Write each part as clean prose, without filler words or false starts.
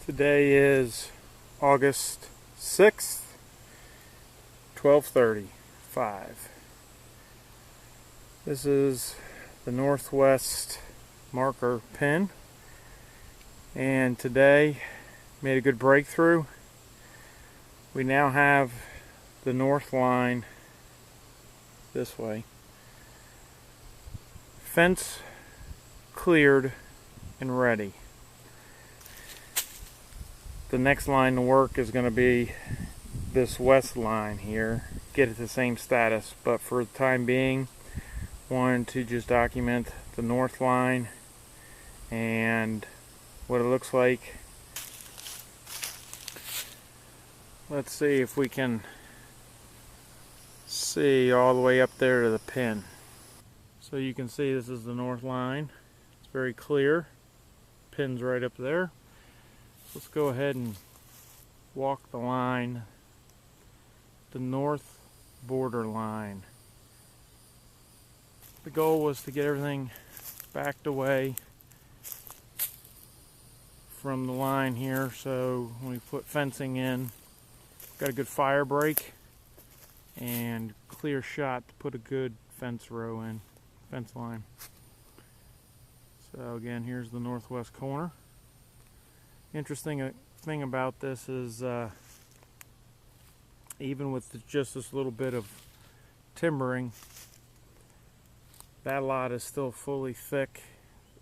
Today is August 6th, 12:35. This is the northwest marker pin, and today made a good breakthrough. We now have the north line this way. Fence cleared and ready. The next line to work is going to be this west line here, get it the same status, but for the time being wanted to just document the north line and what it looks like. Let's see if we can see all the way up there to the pin. So you can see this is the north line. It's very clear. Pin's right up there. Let's go ahead and walk the line, the north border line. The goal was to get everything backed away from the line here, so when we put fencing in, got a good fire break and clear shot to put a good fence row in, fence line. So again, here's the northwest corner. Interesting thing about this is even with just this little bit of timbering, that lot is still fully thick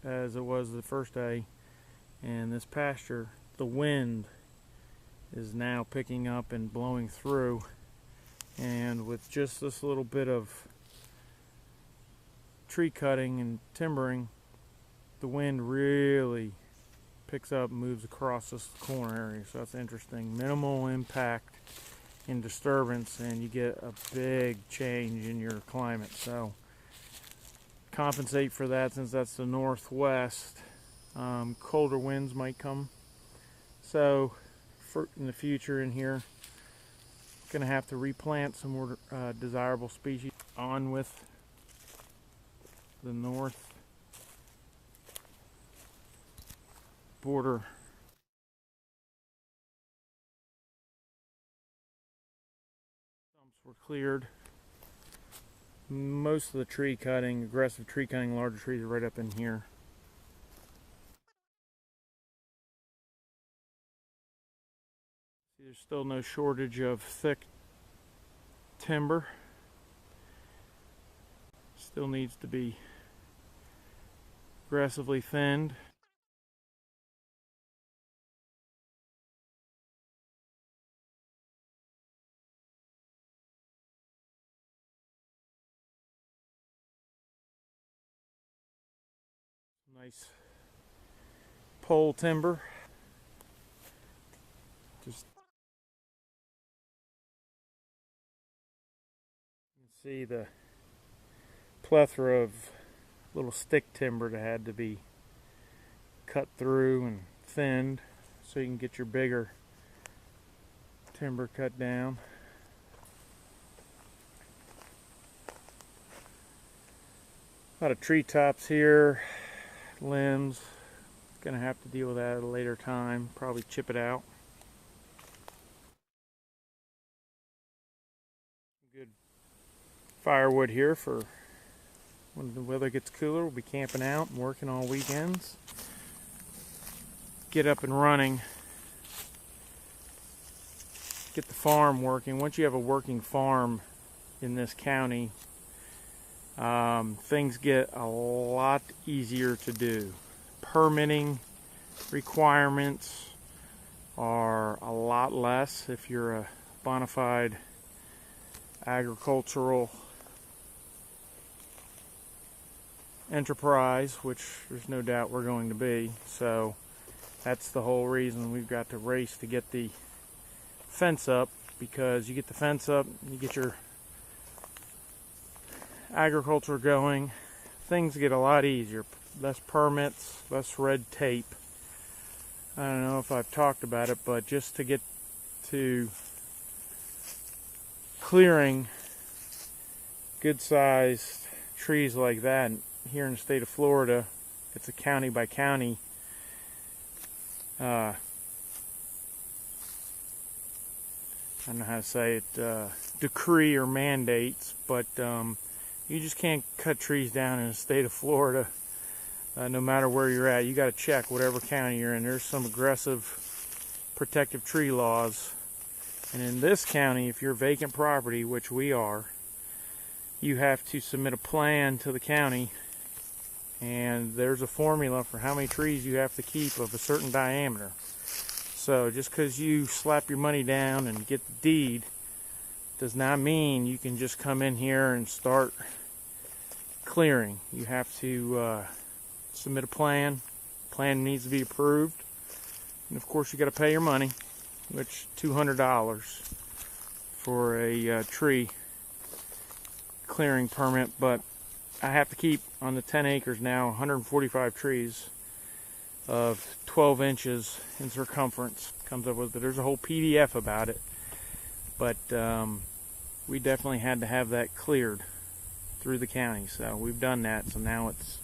as it was the first day, and this pasture, the wind is now picking up and blowing through, and with just this little bit of tree cutting and timbering, the wind really picks up and moves across this corner area. So that's interesting. Minimal impact and disturbance, and you get a big change in your climate. So compensate for that, since that's the northwest. Colder winds might come, so in the future in here, gonna have to replant some more desirable species. On with the north border. Stumps were cleared. Most of the tree cutting, aggressive tree cutting, larger trees are right up in here. There's still no shortage of thick timber. Still needs to be aggressively thinned. Nice pole timber. Just you can see the plethora of little stick timber that had to be cut through and thinned so you can get your bigger timber cut down. A lot of tree tops here, limbs. Gonna have to deal with that at a later time, probably chip it out. Good firewood here for when the weather gets cooler. We'll be camping out and working all weekends. Get up and running. Get the farm working. Once you have a working farm in this county, things get a lot easier to do. Permitting requirements are a lot less if you're a bona fide agricultural enterprise, which there's no doubt we're going to be. So that's the whole reason we've got to race to get the fence up, because you get the fence up, you get your agriculture going, things get a lot easier. Less permits, less red tape. I don't know if I've talked about it, but just to get to clearing good sized trees like that here in the state of Florida, it's a county by county I don't know how to say it, decree or mandates, but you just can't cut trees down in the state of Florida, no matter where you're at. You got to check whatever county you're in. There's some aggressive protective tree laws, and in this county, if you're vacant property, which we are, you have to submit a plan to the county, and there's a formula for how many trees you have to keep of a certain diameter. So just because you slap your money down and get the deed does not mean you can just come in here and start clearing. You have to submit a plan. Plan needs to be approved, and of course you got to pay your money, which $200 for a tree clearing permit. But I have to keep on the 10 acres now 145 trees of 12 inches in circumference. Comes up with it. There's a whole PDF about it, but we definitely had to have that cleared through the county, so we've done that. So now it's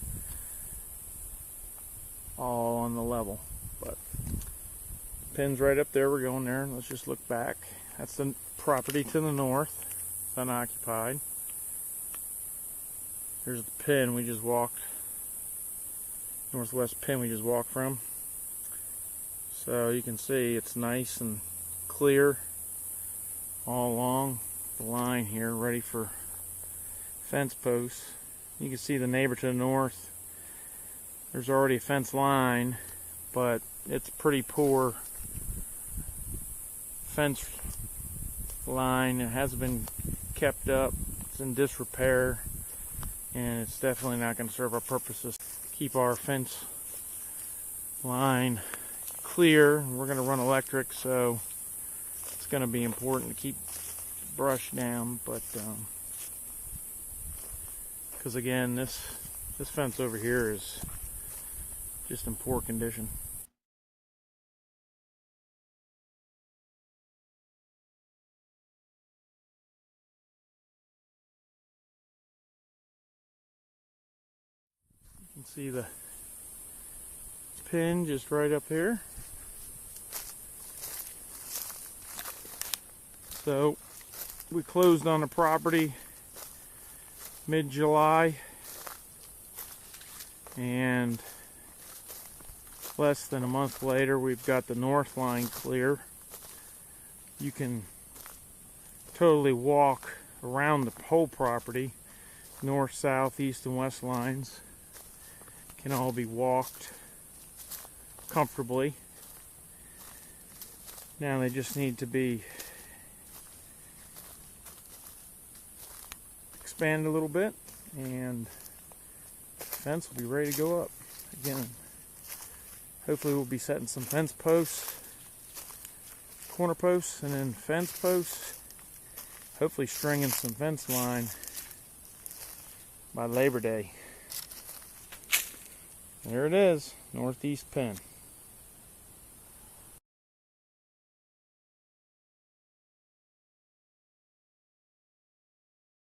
all on the level. But pin's right up there. We're going there. Let's just look back. That's the property to the north. It's unoccupied. Here's the pin we just walked, northwest pin we just walked from. So you can see it's nice and clear all along the line here, ready for fence posts. You can see the neighbor to the north. There's already a fence line, but it's pretty poor fence line. It hasn't been kept up. It's in disrepair, and it's definitely not going to serve our purposes. Keep our fence line clear. We're going to run electric, so it's going to be important to keep brush down. But because again, this fence over here is just in poor condition. You can see the pin just right up here. So we closed on the property mid-July, and less than a month later we've got the north line clear. You can totally walk around the whole property. North, south, east, and west lines can all be walked comfortably. Now they just need to be expanded a little bit, and the fence will be ready to go up. Again, hopefully we'll be setting some fence posts, corner posts, and then fence posts. Hopefully stringing some fence line by Labor Day. There it is, northeast pin.